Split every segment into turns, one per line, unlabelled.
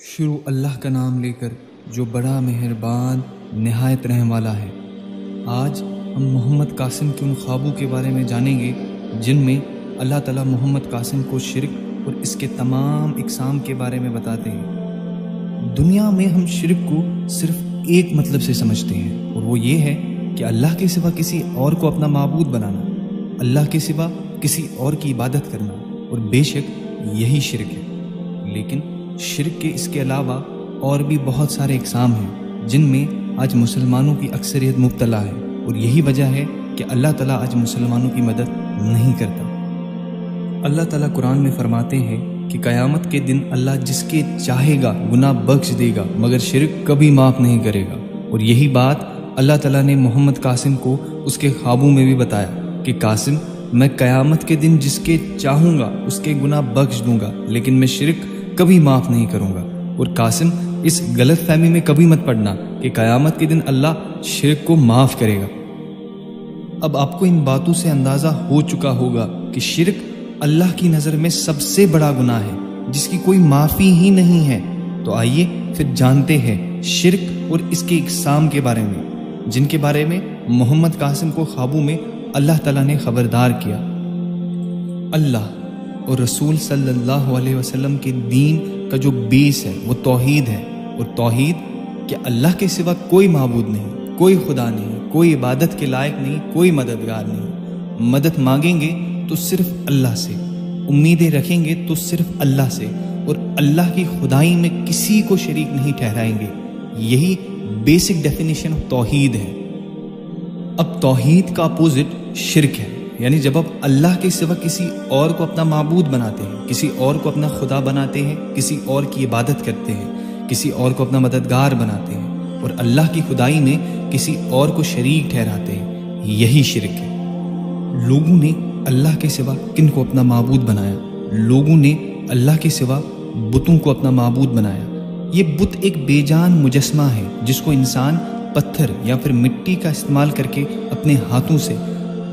شروع اللہ کا نام لے کر جو بڑا مہربان نہایت رحم والا ہے۔ آج ہم محمد قاسم کے ان خوابوں کے بارے میں جانیں گے جن میں اللہ تعالیٰ محمد قاسم کو شرک اور اس کے تمام اقسام کے بارے میں بتاتے ہیں۔ دنیا میں ہم شرک کو صرف ایک مطلب سے سمجھتے ہیں، اور وہ یہ ہے کہ اللہ کے سوا کسی اور کو اپنا معبود بنانا، اللہ کے سوا کسی اور کی عبادت کرنا، اور بے شک یہی شرک ہے۔ لیکن شرک کے اس کے علاوہ اور بھی بہت سارے اقسام ہیں جن میں آج مسلمانوں کی اکثریت مبتلا ہے، اور یہی وجہ ہے کہ اللہ تعالیٰ آج مسلمانوں کی مدد نہیں کرتا۔ اللہ تعالیٰ قرآن میں فرماتے ہیں کہ قیامت کے دن اللہ جس کے چاہے گا گناہ بخش دے گا، مگر شرک کبھی معاف نہیں کرے گا۔ اور یہی بات اللہ تعالیٰ نے محمد قاسم کو اس کے خوابوں میں بھی بتایا کہ قاسم، میں قیامت کے دن جس کے چاہوں گا اس کے گناہ بخش دوں گا، لیکن میں شرک کبھی معاف نہیں کروں گا۔ اور قاسم، اس غلط فہمی میں کبھی مت پڑنا کہ قیامت کے دن اللہ شرک کو معاف کرے گا۔ اب آپ کو ان باتوں سے اندازہ ہو چکا ہوگا کہ شرک اللہ کی نظر میں سب سے بڑا گناہ ہے جس کی کوئی معافی ہی نہیں ہے۔ تو آئیے پھر جانتے ہیں شرک اور اس کے اقسام کے بارے میں، جن کے بارے میں محمد قاسم کو خوابوں میں اللہ تعالیٰ نے خبردار کیا۔ اللہ اور رسول صلی اللہ علیہ وسلم کے دین کا جو بیس ہے وہ توحید ہے، اور توحید کہ اللہ کے سوا کوئی معبود نہیں، کوئی خدا نہیں، کوئی عبادت کے لائق نہیں، کوئی مددگار نہیں۔ مدد مانگیں گے تو صرف اللہ سے، امیدیں رکھیں گے تو صرف اللہ سے، اور اللہ کی خدائی میں کسی کو شریک نہیں ٹھہرائیں گے۔ یہی بیسک ڈیفینیشن آف توحید ہے۔ اب توحید کا اپوزٹ شرک ہے، یعنی جب آپ اللہ کے سوا کسی اور کو اپنا معبود بناتے ہیں، کسی اور کو اپنا خدا بناتے ہیں، کسی اور کی عبادت کرتے ہیں، کسی اور کو اپنا مددگار بناتے ہیں، اور اللہ کی خدائی میں کسی اور کو شریک ٹھہراتے ہیں، یہی شرک ہے۔ لوگوں نے اللہ کے سوا کن کو اپنا معبود بنایا؟ لوگوں نے اللہ کے سوا بتوں کو اپنا معبود بنایا۔ یہ بت ایک بے جان مجسمہ ہے جس کو انسان پتھر یا پھر مٹی کا استعمال کر کے اپنے ہاتھوں سے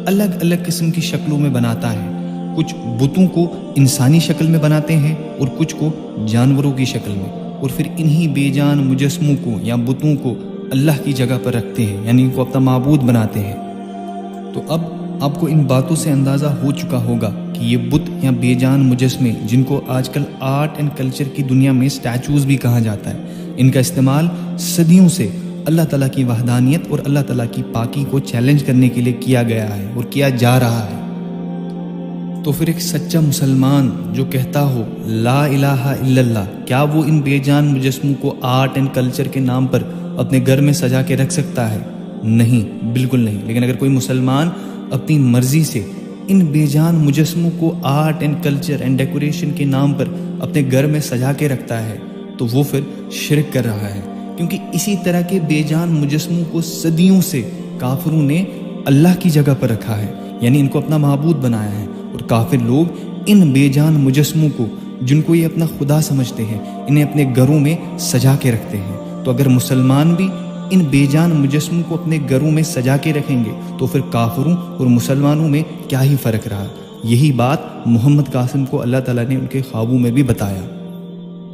الگ الگ قسم کی شکلوں میں بناتا ہے۔ کچھ بتوں کو انسانی شکل میں بناتے ہیں اور کچھ کو جانوروں کی شکل میں، اور پھر انہی بے جان مجسموں کو یا بتوں کو اللہ کی جگہ پر رکھتے ہیں، یعنی ان کو اپنا معبود بناتے ہیں۔ تو اب آپ کو ان باتوں سے اندازہ ہو چکا ہوگا کہ یہ بت یا بے جان مجسمے، جن کو آج کل آرٹ اینڈ کلچر کی دنیا میں سٹیچوز بھی کہا جاتا ہے، ان کا استعمال صدیوں سے اللہ تعالیٰ کی وحدانیت اور اللہ تعالیٰ کی پاکی کو چیلنج کرنے کے لیے کیا گیا ہے اور کیا جا رہا ہے۔ تو پھر ایک سچا مسلمان جو کہتا ہو لا الہ الا اللہ، کیا وہ ان بے جان مجسموں کو آرٹ اینڈ کلچر کے نام پر اپنے گھر میں سجا کے رکھ سکتا ہے؟ نہیں، بالکل نہیں۔ لیکن اگر کوئی مسلمان اپنی مرضی سے ان بے جان مجسموں کو art and culture and decoration کے نام پر اپنے گھر میں سجا کے رکھتا ہے تو وہ پھر شرک کر رہا ہے، کیونکہ اسی طرح کے بے جان مجسموں کو صدیوں سے کافروں نے اللہ کی جگہ پر رکھا ہے، یعنی ان کو اپنا معبود بنایا ہے۔ اور کافر لوگ ان بے جان مجسموں کو، جن کو یہ اپنا خدا سمجھتے ہیں، انہیں اپنے گھروں میں سجا کے رکھتے ہیں۔ تو اگر مسلمان بھی ان بے جان مجسموں کو اپنے گھروں میں سجا کے رکھیں گے تو پھر کافروں اور مسلمانوں میں کیا ہی فرق رہا۔ یہی بات محمد قاسم کو اللہ تعالیٰ نے ان کے خوابوں میں بھی بتایا۔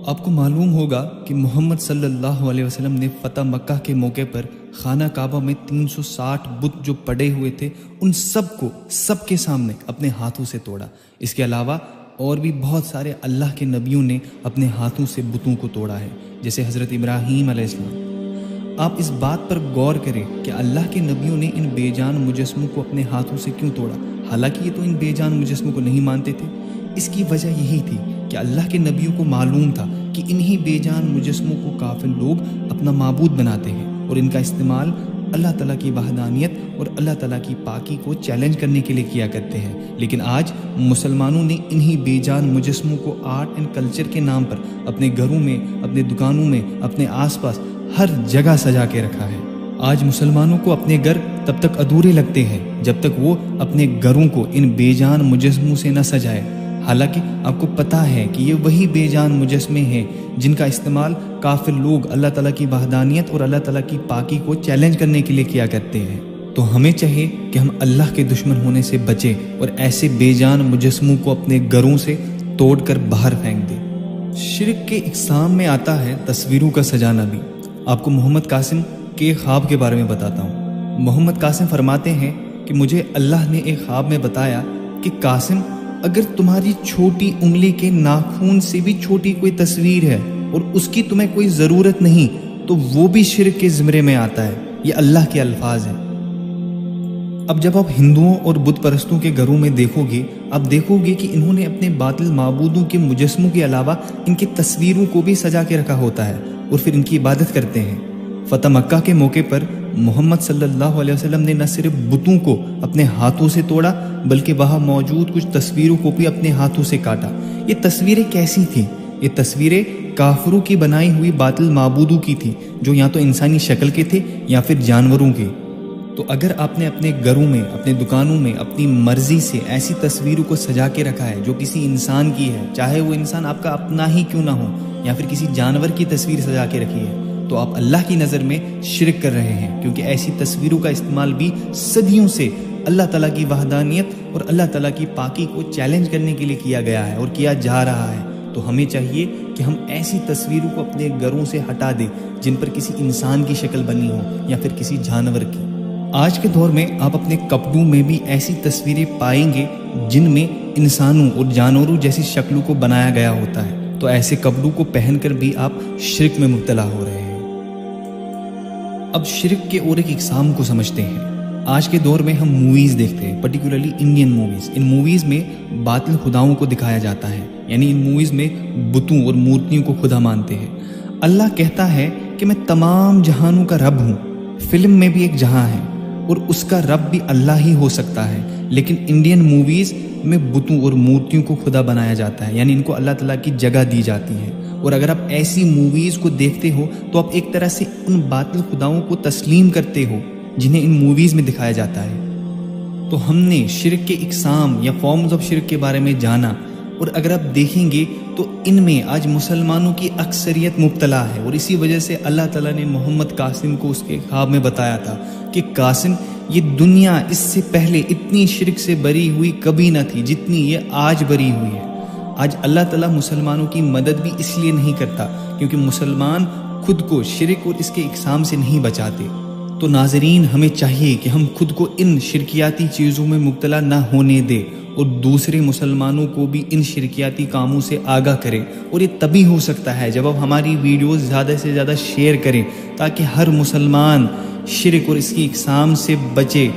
آپ کو معلوم ہوگا کہ محمد صلی اللہ علیہ وسلم نے فتح مکہ کے موقع پر خانہ کعبہ میں 360 بت جو پڑے ہوئے تھے ان سب کو سب کے سامنے اپنے ہاتھوں سے توڑا۔ اس کے علاوہ اور بھی بہت سارے اللہ کے نبیوں نے اپنے ہاتھوں سے بتوں کو توڑا ہے، جیسے حضرت ابراہیم علیہ السلام۔ آپ اس بات پر غور کریں کہ اللہ کے نبیوں نے ان بے جان مجسموں کو اپنے ہاتھوں سے کیوں توڑا، حالانکہ یہ تو ان بے جان مجسموں کو نہیں مانتے تھے۔ اس کی وجہ یہی تھی کہ اللہ کے نبیوں کو معلوم تھا کہ انہی بے جان مجسموں کو کافر لوگ اپنا معبود بناتے ہیں، اور ان کا استعمال اللہ تعالیٰ کی وحدانیت اور اللہ تعالیٰ کی پاکی کو چیلنج کرنے کے لیے کیا کرتے ہیں۔ لیکن آج مسلمانوں نے انہی بے جان مجسموں کو آرٹ اینڈ کلچر کے نام پر اپنے گھروں میں، اپنے دکانوں میں، اپنے آس پاس ہر جگہ سجا کے رکھا ہے۔ آج مسلمانوں کو اپنے گھر تب تک ادھورے لگتے ہیں جب تک وہ اپنے گھروں کو ان بے جان مجسموں سے نہ سجائے، حالانکہ آپ کو پتہ ہے کہ یہ وہی بے جان مجسمے ہیں جن کا استعمال کافر لوگ اللہ تعالیٰ کی وحدانیت اور اللہ تعالیٰ کی پاکی کو چیلنج کرنے کے لیے کیا کرتے ہیں۔ تو ہمیں چاہیے کہ ہم اللہ کے دشمن ہونے سے بچیں اور ایسے بے جان مجسموں کو اپنے گھروں سے توڑ کر باہر پھینک دیں۔ شرک کے اقسام میں آتا ہے تصویروں کا سجانا بھی۔ آپ کو محمد قاسم کے خواب کے بارے میں بتاتا ہوں۔ محمد قاسم فرماتے ہیں کہ مجھے اللہ نے ایک خواب میں بتایا کہ قاسم، اگر تمہاری چھوٹی انگلی کے ناخن سے بھی چھوٹی کوئی تصویر ہے اور اس کی تمہیں کوئی ضرورت نہیں تو وہ بھی شرک کے زمرے میں آتا ہے۔ یہ اللہ کے الفاظ ہیں۔ اب جب آپ ہندوؤں اور بت پرستوں کے گھروں میں دیکھو گے، آپ دیکھو گے کہ انہوں نے اپنے باطل معبودوں کے مجسموں کے علاوہ ان کی تصویروں کو بھی سجا کے رکھا ہوتا ہے اور پھر ان کی عبادت کرتے ہیں۔ فتح مکہ کے موقع پر محمد صلی اللہ علیہ وسلم نے نہ صرف بتوں کو اپنے ہاتھوں سے توڑا بلکہ وہاں موجود کچھ تصویروں کو بھی اپنے ہاتھوں سے کاٹا۔ یہ تصویریں کیسی تھیں؟ یہ تصویریں کافروں کی بنائی ہوئی باطل معبودوں کی تھی، جو یا تو انسانی شکل کے تھے یا پھر جانوروں کے۔ تو اگر آپ نے اپنے گھروں میں، اپنے دکانوں میں اپنی مرضی سے ایسی تصویروں کو سجا کے رکھا ہے جو کسی انسان کی ہے، چاہے وہ انسان آپ کا اپنا ہی کیوں نہ ہو، یا پھر کسی جانور کی تصویر سجا کے رکھی ہے، تو آپ اللہ کی نظر میں شرک کر رہے ہیں، کیونکہ ایسی تصویروں کا استعمال بھی صدیوں سے اللہ تعالیٰ کی وحدانیت اور اللہ تعالیٰ کی پاکی کو چیلنج کرنے کے لیے کیا گیا ہے اور کیا جا رہا ہے۔ تو ہمیں چاہیے کہ ہم ایسی تصویروں کو اپنے گھروں سے ہٹا دیں جن پر کسی انسان کی شکل بنی ہو یا پھر کسی جانور کی۔ آج کے دور میں آپ اپنے کپڑوں میں بھی ایسی تصویریں پائیں گے جن میں انسانوں اور جانوروں جیسی شکلوں کو بنایا گیا ہوتا ہے، تو ایسے کپڑوں کو پہن کر بھی آپ شرک میں مبتلا ہو رہے ہیں۔ اب شرک کے اور ایک اقسام کو سمجھتے ہیں۔ آج کے دور میں ہم موویز دیکھتے ہیں، پرٹیکولرلی انڈین موویز۔ ان موویز میں باطل خداؤں کو دکھایا جاتا ہے، یعنی ان موویز میں بتوں اور مورتیوں کو خدا مانتے ہیں۔ اللہ کہتا ہے کہ میں تمام جہانوں کا رب ہوں۔ فلم میں بھی ایک جہاں ہے اور اس کا رب بھی اللہ ہی ہو سکتا ہے، لیکن انڈین موویز میں بتوں اور مورتیوں کو خدا بنایا جاتا ہے، یعنی ان کو اللہ تعالیٰ کی جگہ دی جاتی ہے۔ اور اگر آپ ایسی موویز کو دیکھتے ہو تو آپ ایک طرح سے ان باطل خداؤں کو تسلیم کرتے ہو جنہیں ان موویز میں دکھایا جاتا ہے۔ تو ہم نے شرک کے اقسام یا فارمز آف شرک کے بارے میں جانا، اور اگر آپ دیکھیں گے تو ان میں آج مسلمانوں کی اکثریت مبتلا ہے، اور اسی وجہ سے اللہ تعالیٰ نے محمد قاسم کو اس کے خواب میں بتایا تھا کہ قاسم، یہ دنیا اس سے پہلے اتنی شرک سے بری ہوئی کبھی نہ تھی جتنی یہ آج بری ہوئی ہے۔ آج اللہ تعالیٰ مسلمانوں کی مدد بھی اس لیے نہیں کرتا کیونکہ مسلمان خود کو شرک اور اس کے اقسام سے نہیں بچاتے۔ تو ناظرین، ہمیں چاہیے کہ ہم خود کو ان شرکیاتی چیزوں میں مبتلا نہ ہونے دیں اور دوسرے مسلمانوں کو بھی ان شرکیاتی کاموں سے آگاہ کریں، اور یہ تبھی ہو سکتا ہے جب آپ ہماری ویڈیوز زیادہ سے زیادہ شیئر کریں تاکہ ہر مسلمان شرک اور اس کی اقسام سے بچے،